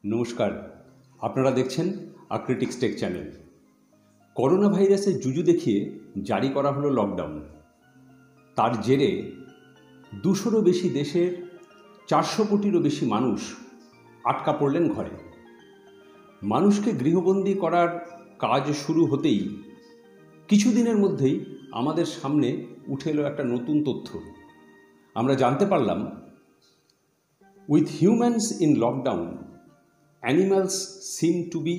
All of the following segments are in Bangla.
নমস্কার, আপনারা দেখছেন আক্রিটিক্স টেক চ্যানেল। করোনা ভাইরাসের জুজু দেখিয়ে জারি করা হলো লকডাউন। তার জেরে 200-রও বেশি দেশের 400 কোটিরও বেশি মানুষ আটকা পড়লেন ঘরে। মানুষকে গৃহবন্দী করার কাজ শুরু হতেই কিছুদিনের মধ্যেই আমাদের সামনে উঠে এলো একটা নতুন তথ্য। আমরা জানতে পারলাম, with humans in lockdown, animals seem to be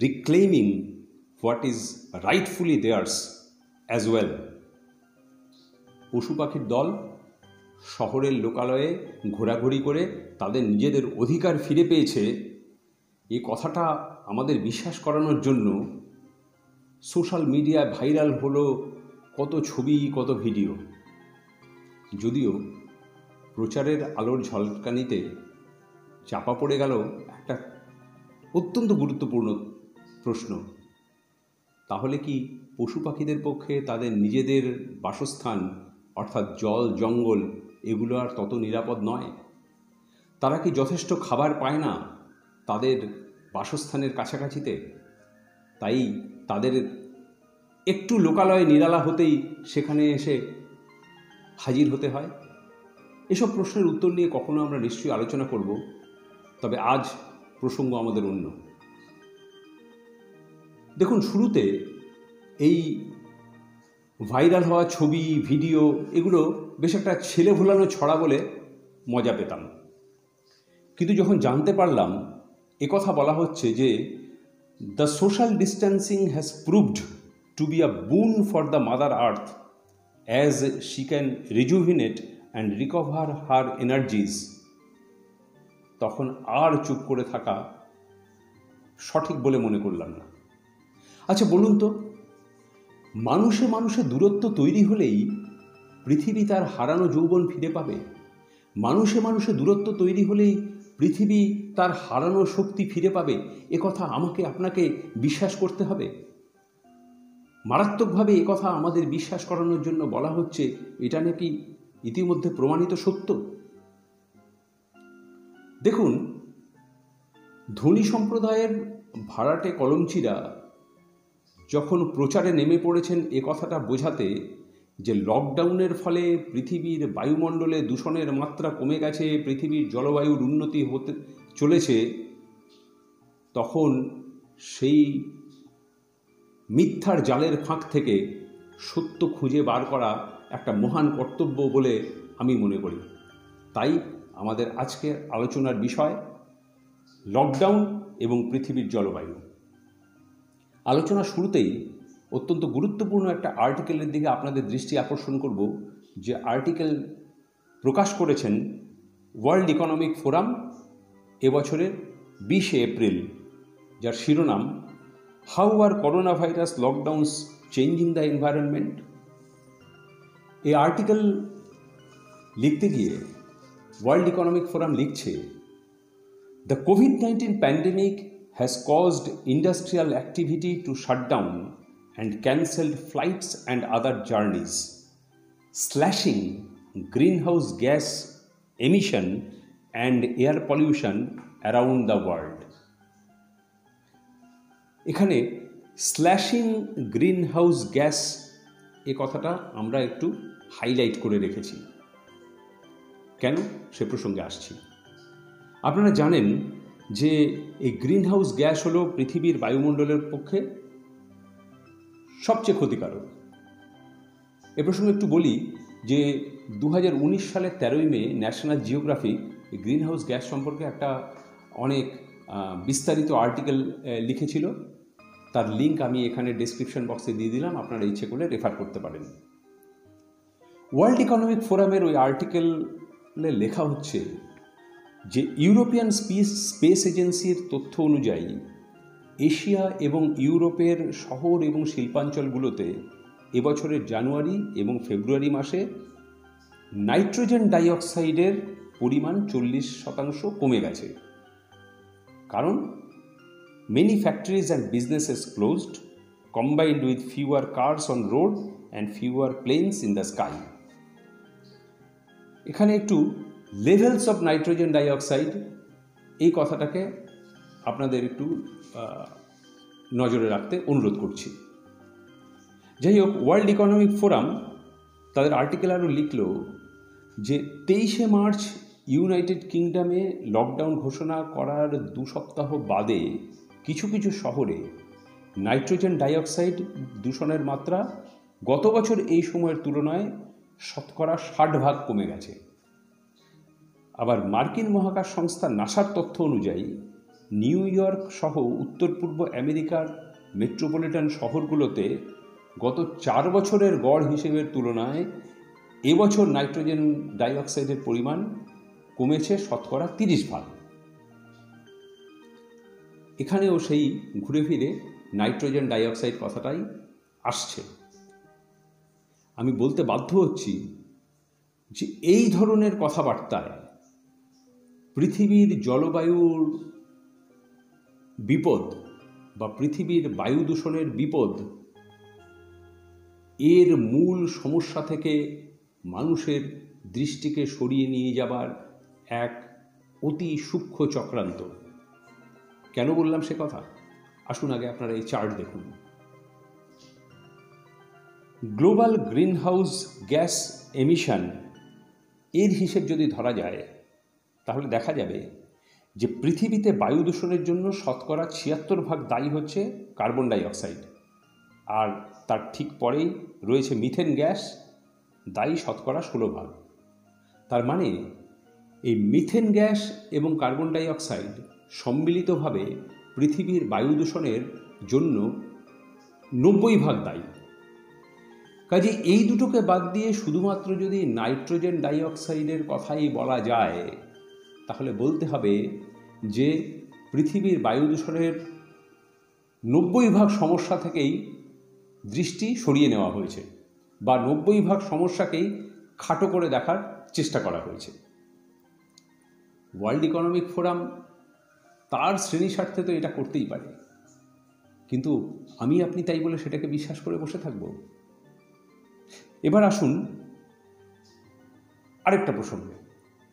reclaiming what is rightfully theirs as well. পশু পাখির দল শহরের লোকালয়ে ঘোরাঘুরি করে তাদের নিজেদের অধিকার ফিরে পেয়েছে, এই কথাটা আমাদের বিশ্বাস করানোর জন্য সোশ্যাল মিডিয়ায় ভাইরাল হলো কত ছবি, কত ভিডিও। যদিও প্রচারের আলোর ঝলকানিতে চাপা পড়ে গেল একটা অত্যন্ত গুরুত্বপূর্ণ প্রশ্ন। তাহলে কি পশু পাখিদের পক্ষে তাদের নিজেদের বাসস্থান অর্থাৎ জল, জঙ্গল এগুলো আর তত নিরাপদ নয়? তারা কি যথেষ্ট খাবার পায় না তাদের বাসস্থানের কাছাকাছিতে? তাই তাদের একটু লোকালয়ে নিরালা হতেই সেখানে এসে হাজির হতে হয়? এসব প্রশ্নের উত্তর নিয়ে কখনো আমরা নিশ্চয়ই আলোচনা করব, তবে আজ প্রসঙ্গ আমাদের অন্য। দেখুন, শুরুতে এই ভাইরাল হওয়া ছবি, ভিডিও এগুলো বেশ একটা ছেলে ভোলানো ছড়া বলে মজা পেতাম। কিন্তু যখন জানতে পারলাম একথা বলা হচ্ছে যে the social distancing has proved to be a boon for the mother earth as she can rejuvenate and recover her energies, তখন আর চুপ করে থাকা সঠিক বলে মনে করলাম না। আচ্ছা বলুন তো, মানুষে মানুষে দূরত্ব তৈরি হলেই পৃথিবী তার হারানো যৌবন ফিরে পাবে? মানুষে মানুষে দূরত্ব তৈরি হলেই পৃথিবী তার হারানো শক্তি ফিরে পাবে? একথা আমাকে আপনাকে বিশ্বাস করতে হবে? মারাত্মকভাবে একথা আমাদের বিশ্বাস করানোর জন্য বলা হচ্ছে, এটা নাকি ইতিমধ্যে প্রমাণিত সত্য। দেখুন, ধনী সম্প্রদায়ের ভাড়াটে কলমচিরা যখন প্রচারে নেমে পড়েছেন এ কথাটা বোঝাতে যে লকডাউনের ফলে পৃথিবীর বায়ুমণ্ডলে দূষণের মাত্রা কমে গেছে, পৃথিবীর জলবায়ুর উন্নতি হতে চলেছে, তখন সেই মিথ্যার জালের ফাঁক থেকে সত্য খুঁজে বার করা একটা মহান কর্তব্য বলে আমি মনে করি। তাই আমাদের আজকের আলোচনার বিষয় লকডাউন এবং পৃথিবীর জলবায়ু। আলোচনা শুরুতেই অত্যন্ত গুরুত্বপূর্ণ একটা আর্টিকেলের দিকে আপনাদের দৃষ্টি আকর্ষণ করব, যে আর্টিকেল প্রকাশ করেছেন ওয়ার্ল্ড ইকোনমিক ফোরাম এবছরের 20 এপ্রিল, যার শিরোনাম how are corona virus lockdowns changing the environment. এই আর্টিকেল লিখতে গিয়ে ওয়ার্ল্ড ইকোনমিক ফোরাম লিখছে, দ্য COVID-19 pandemic has caused industrial activity to shut down and cancelled flights and other journeys, slashing greenhouse gas emission and air pollution around the world. এখানে স্ল্যাশিং গ্রিনহাউস গ্যাস এ কথাটা আমরা একটু হাইলাইট করে রেখেছি। কেন, সে প্রসঙ্গে আসছি। আপনারা জানেন যে এই গ্রিনহাউস গ্যাস হলো পৃথিবীর বায়ুমণ্ডলের পক্ষে সবচেয়ে ক্ষতিকারক। এ প্রসঙ্গে একটু বলি যে 2019 সালের 13 মে ন্যাশনাল জিওগ্রাফিক গ্রিনহাউস গ্যাস সম্পর্কে একটা অনেক বিস্তারিত আর্টিকেল লিখেছিল। তার লিঙ্ক আমি এখানে ডেসক্রিপশন বক্সে দিয়ে দিলাম, আপনারা ইচ্ছে করলে রেফার করতে পারেন। ওয়ার্ল্ড ইকোনমিক ফোরামের ওই আর্টিকেলে লেখা হচ্ছে যে ইউরোপিয়ান স্পেস এজেন্সির তথ্য অনুযায়ী এশিয়া এবং ইউরোপের শহর এবং শিল্পাঞ্চলগুলোতে এবছরের জানুয়ারি এবং ফেব্রুয়ারি মাসে নাইট্রোজেন ডাইঅক্সাইডের পরিমাণ 40% কমে গেছে। কারণ many factories and businesses closed, combined with fewer cars on road and fewer planes in the sky. এখানে একটু লেভেলস অফ নাইট্রোজেন ডাইঅক্সাইড এই কথাটাকে আপনাদের একটু নজরে রাখতে অনুরোধ করছি। যাই হোক, ওয়ার্ল্ড ইকোনমিক ফোরাম তাদের আর্টিকেল আরও লিখল যে 23শে মার্চ ইউনাইটেড কিংডমে লকডাউন ঘোষণা করার 2 সপ্তাহ বাদে কিছু কিছু শহরে নাইট্রোজেন ডাইঅক্সাইড দূষণের মাত্রা গত বছর এই সময়ের তুলনায় 60% কমে গেছে। আবার মার্কিন মহাকাশ সংস্থা নাসার তথ্য অনুযায়ী নিউ ইয়র্ক সহ উত্তর পূর্ব আমেরিকার মেট্রোপলিটন শহরগুলোতে গত 4 বছরের গড় হিসেবের তুলনায় এবছর নাইট্রোজেন ডাইঅক্সাইডের পরিমাণ কমেছে 30%। এখানেও সেই ঘুরে ফিরে নাইট্রোজেন ডাইঅক্সাইড কথাটাই আসছে। আমি বলতে বাধ্য হচ্ছি যে এই ধরনের কথাবার্তায় পৃথিবীর জলবায়ুর বিপদ বা পৃথিবীর বায়ু দূষণের বিপদ এর মূল সমস্যা থেকে মানুষের দৃষ্টিকে সরিয়ে নিয়ে যাবার এক অতি সূক্ষ্ম চক্রান্ত। কেন বললাম সে কথা? আসুন আগে আপনারা এই চার্ট দেখুন। গ্লোবাল গ্রিনহাউস গ্যাস এমিশন এর হিসেব যদি ধরা যায় তাহলে দেখা যাবে যে পৃথিবীতে বায়ু দূষণের জন্য 76% দায়ী হচ্ছে কার্বন ডাইঅক্সাইড, আর তার ঠিক পরেই রয়েছে মিথেন গ্যাস, দায়ী 16%। তার মানে এই মিথেন গ্যাস এবং কার্বন ডাইঅক্সাইড সম্মিলিতভাবে পৃথিবীর বায়ু দূষণের জন্য 90% দায়ী। কাজে এই দুটোকে বাদ দিয়ে শুধুমাত্র যদি নাইট্রোজেন ডাইঅক্সাইডের কথাই বলা যায় তাহলে বলতে হবে যে পৃথিবীর বায়ু দূষণের 90% সমস্যা থেকেই দৃষ্টি সরিয়ে নেওয়া হয়েছে বা 90% সমস্যাকেই খাটো করে দেখার চেষ্টা করা হয়েছে। ওয়ার্ল্ড ইকোনমিক ফোরাম তার শ্রেণী স্বার্থে তো এটা করতেই পারে, কিন্তু আমি আপনি তাই বলে সেটাকে বিশ্বাস করে বসে থাকব? এবার আসুন আরেকটা প্রসঙ্গে,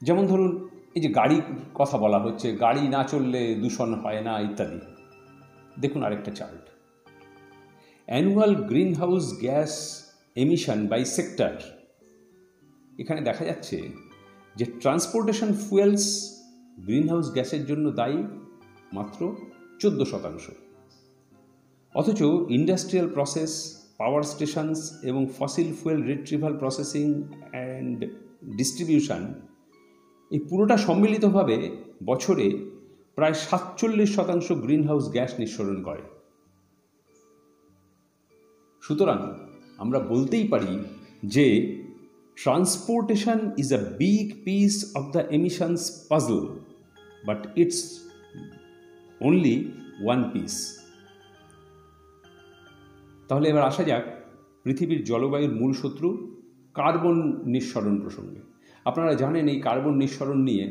যেমন ধরুন এই যে গাড়ির কথা বলা হচ্ছে, গাড়ি না চললে দূষণ হয় না ইত্যাদি। দেখুন আরেকটা chart, annual greenhouse gas emission by sector. এখানে দেখা যাচ্ছে যে ট্রান্সপোর্টেশন ফুয়েলস গ্রিনহাউস গ্যাসের জন্য দায়ী মাত্র 14%, অথচ ইন্ডাস্ট্রিয়াল প্রসেস, পাওয়ার স্টেশনস এবং fossil fuel retrieval processing and distribution এই পুরোটা সম্মিলিতভাবে বছরে প্রায় 47% গ্রিনহাউস গ্যাস নিঃসরণ করে। সুতরাং আমরা বলতেই পারি যে transportation is a big piece of the emissions puzzle, but it's only one piece. তাহলে এবার আসা যাক পৃথিবীর জলবায়ুর মূল শত্রু কার্বন নিঃসরণ প্রসঙ্গে। আপনারা জানেন এই কার্বন নিঃসরণ নিয়ে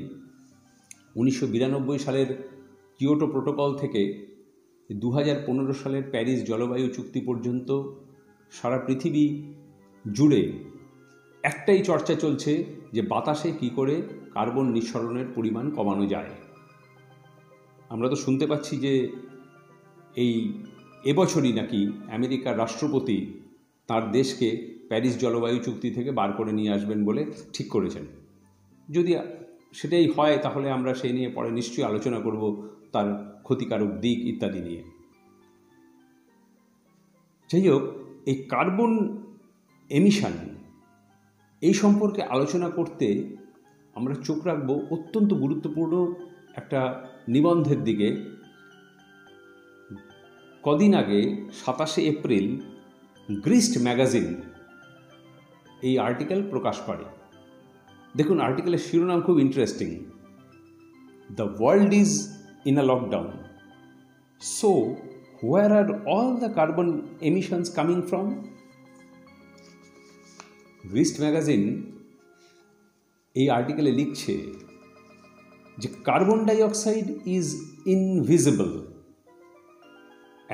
1992 সালের কিয়োটো প্রোটোকল থেকে 2015 সালের প্যারিস জলবায়ু চুক্তি পর্যন্ত সারা পৃথিবী জুড়ে একটাই চর্চা চলছে যে বাতাসে কী করে কার্বন নিঃসরণের পরিমাণ কমানো যায়। আমরা তো শুনতে পাচ্ছি যে এবছরই নাকি আমেরিকার রাষ্ট্রপতি তার দেশকে প্যারিস জলবায়ু চুক্তি থেকে বার করে নিয়ে আসবেন বলে ঠিক করেছেন। যদি সেটাই হয় তাহলে আমরা সেই নিয়ে পরে নিশ্চয়ই আলোচনা করব, তার ক্ষতিকারক দিক ইত্যাদি নিয়ে। যাই হোক, এই কার্বন এমিশন এই সম্পর্কে আলোচনা করতে আমরা চোখ রাখব অত্যন্ত গুরুত্বপূর্ণ একটা নিবন্ধের দিকে। কদিন আগে 27শে এপ্রিল গ্রিস্ট ম্যাগাজিন এই আর্টিকেল প্রকাশ করে। দেখুন আর্টিকেলের শিরোনাম খুব interesting, the world is in a lockdown, so where are all the carbon emissions coming from? Grist magazine এই আর্টিকেলে লিখছে যে carbon dioxide is invisible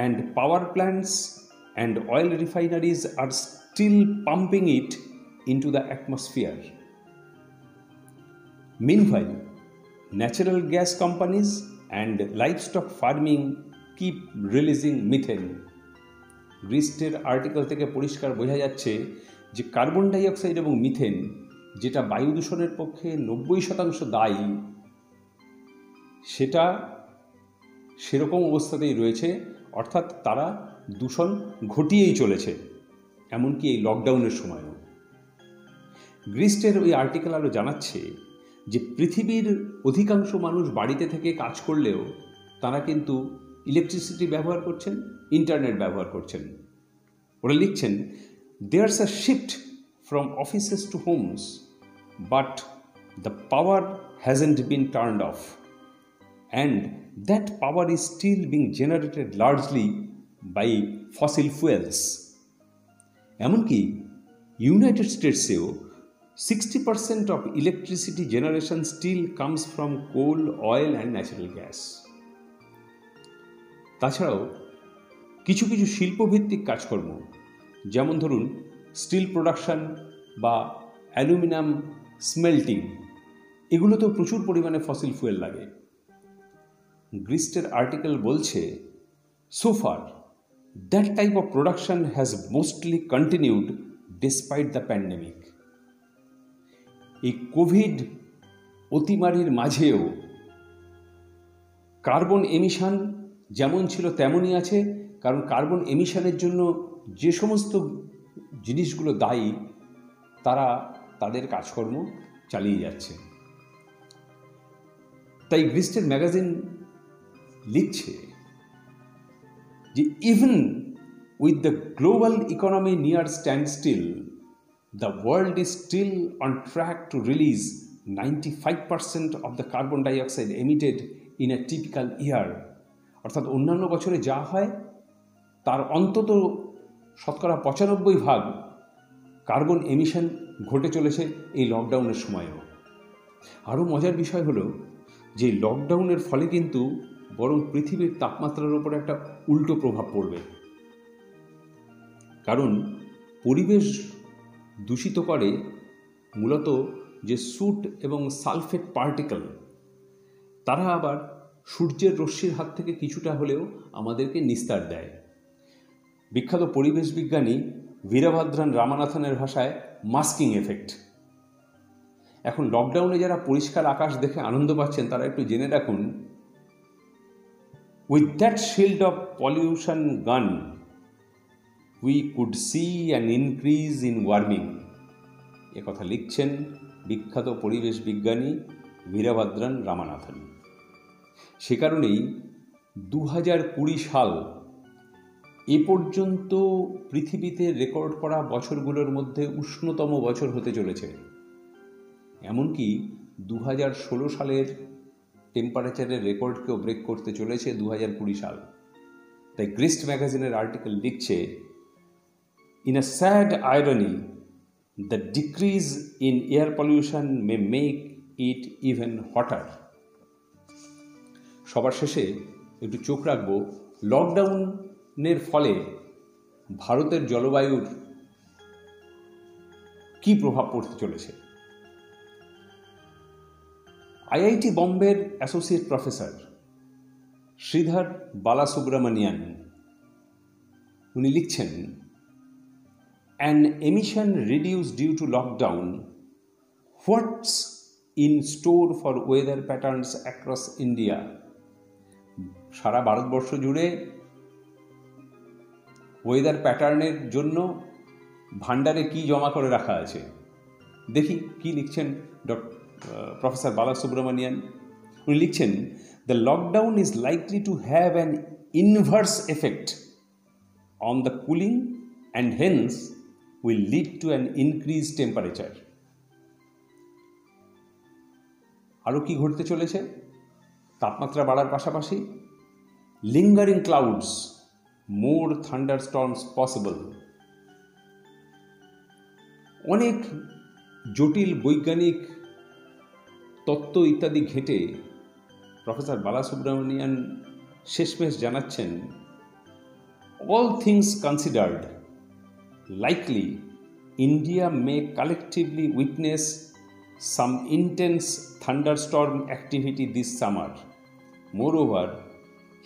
and power plants and oil refineries are still pumping it into the atmosphere. Meanwhile, natural gas companies and livestock farming keep releasing methane. গ্রিস্টের আর্টিকেল থেকে পরিষ্কার বোঝা যাচ্ছে যে কার্বন ডাইঅক্সাইড এবং মিথেন, যেটা বায়ু দূষণের পক্ষে 90% দায়ী, সেটা সেরকম অবস্থাতেই রয়েছে, অর্থাৎ তারা দূষণ ঘটিয়েই চলেছে, এমনকি এই লকডাউনের সময়ও। গ্রিস্টের ওই আর্টিকেল আরও জানাচ্ছে যে পৃথিবীর অধিকাংশ মানুষ বাড়িতে থেকে কাজ করলেও তারা কিন্তু ইলেকট্রিসিটি ব্যবহার করছেন, ইন্টারনেট ব্যবহার করছেন। ওরা লিখছেন, there's a shift from offices to homes, but the power hasn't been turned off, and that power is still being generated largely by fossil fuels. এমনকি ইউনাইটেড স্টেটসেও 60% of electricity generation still comes from coal, oil and natural gas. তাছাড়াও কিছু কিছু শিল্পভিত্তিক কাজকর্ম, যেমন ধরুন স্টিল প্রোডাকশন বা অ্যালুমিনিয়াম স্মেল্টিং, এগুলোতেও প্রচুর পরিমাণে ফসিল ফুয়েল লাগে। গ্রিস্টের আর্টিকেল বলছে, so far that type of production has mostly continued despite the pandemic. এই কোভিড অতিমারির মাঝেও কার্বন এমিশন যেমন ছিল তেমনই আছে, কারণ কার্বন এমিশনের জন্য যে সমস্ত জিনিসগুলো দায়ী তারা তাদের কাজকর্ম চালিয়ে যাচ্ছে। তাই গ্রিস্টের ম্যাগাজিন লিখছে যে even with the global economy near standstill, the world is still on track to release 95% of the carbon dioxide emitted in a typical year. অর্থাৎ অন্যান্য বছরে যা হয় তার অন্তত 95% কার্বন এমিশন ঘটে চলেছে এই লকডাউনের সময়ও। আরও মজার বিষয় হলো যে লকডাউনের ফলে কিন্তু বরং পৃথিবীর তাপমাত্রার উপর একটা উল্টো প্রভাব পড়বে, কারণ পরিবেশ দূষিত করে মূলত যে সুট এবং সালফেট পার্টিকেল, তারা আবার সূর্যের রশ্মির হাত থেকে কিছুটা হলেও আমাদেরকে নিস্তার দেয়। বিখ্যাত পরিবেশ বিজ্ঞানী বীরভদ্রন রামানাথনের ভাষায় মাস্কিং এফেক্ট। এখন লকডাউনে যারা পরিষ্কার আকাশ দেখে আনন্দ পাচ্ছেন তারা একটু জেনে রাখুন, with that shield of pollution গান we could see an increase in warming. এ কথা লিখছেন বিখ্যাত পরিবেশ বিজ্ঞানী বীরভদ্রন রামানাথন। সে কারণেই 2020 সাল এ পর্যন্ত পৃথিবীতে রেকর্ড করা বছরগুলোর মধ্যে উষ্ণতম বছর হতে চলেছে। এমনকি 2016 সালের টেম্পারেচারের রেকর্ডকেও ব্রেক করতে চলেছে 2020 সাল। তাই গ্রিস্ট ম্যাগাজিনের আর্টিকেল লিখছে, in a sad irony, the decrease in air pollution may make it even hotter. সবার শেষে একটু চোখ রাখবো লকডাউনের ফলে ভারতের জলবায়ুর কি প্রভাব পড়তে চলেছে। আইআইটি বম্বের অ্যাসোসিয়েট প্রফেসর শ্রীধর বালাসুব্রমণিয়ান উনি লিখছেন, an emission reduced due to lockdown, what's in store for weather patterns across India? সারা ভারতবর্ষ জুড়ে ওয়েদার প্যাটার্নের জন্য ভান্ডারে কি জমা করে রাখা আছে, দেখি কি লিখছেন প্রফেসর বালাসুব্রমণিয়ান। উনি লিখছেন, the lockdown is likely to have an inverse effect on the cooling and hence will lead to an increased temperature. আরও কি ঘটতে চলেছে? তাপমাত্রা বাড়ার পাশাপাশি lingering clouds, more thunderstorms possible. অনেক জটিল বৈজ্ঞানিক তত্ত্ব ইত্যাদি ঘেঁটে প্রফেসর বালাসুব্রমণিয়ান শেষমেশ জানাচ্ছেন, all things considered, likely India may collectively witness some intense thunderstorm activity this summer. Moreover,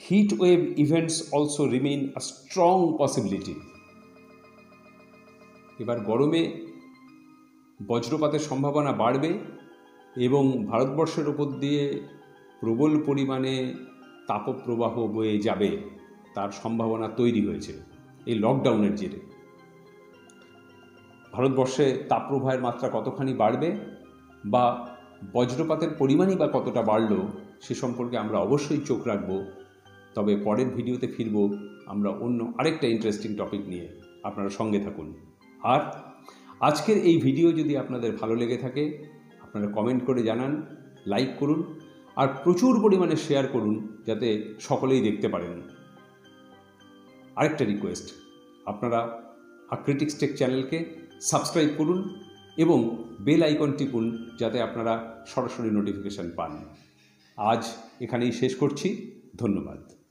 heat wave events also remain a strong possibility. এবার গরমে বজ্রপাতের সম্ভাবনা বাড়বে এবং ভারতবর্ষের উপর দিয়ে প্রবল পরিমাণে তাপপ্রবাহ বয়ে যাবে তার সম্ভাবনা তৈরি হয়েছে এই লকডাউনের জেরে। ভারতবর্ষে তাপপ্রবাহের মাত্রা কতখানি বাড়বে বা বজ্রপাতের পরিমাণই বা কতটা বাড়ল সে সম্পর্কে আমরা অবশ্যই চোখ রাখব। তবে পরের ভিডিওতে ফিরব আমরা অন্য আরেকটা ইন্টারেস্টিং টপিক নিয়ে। আপনারা সঙ্গে থাকুন। আর আজকের এই ভিডিও যদি আপনাদের ভালো লেগে থাকে আপনারা কমেন্ট করে জানান, লাইক করুন আর প্রচুর পরিমাণে শেয়ার করুন যাতে সকলেই দেখতে পারেন। আরেকটা রিকোয়েস্ট, আপনারা ক্রিটিক্স টেক চ্যানেলকে সাবস্ক্রাইব করুন এবং বেল আইকন টিপুন যাতে আপনারা সরাসরি নোটিফিকেশন পান। আজ এখানেই শেষ করছি। ধন্যবাদ।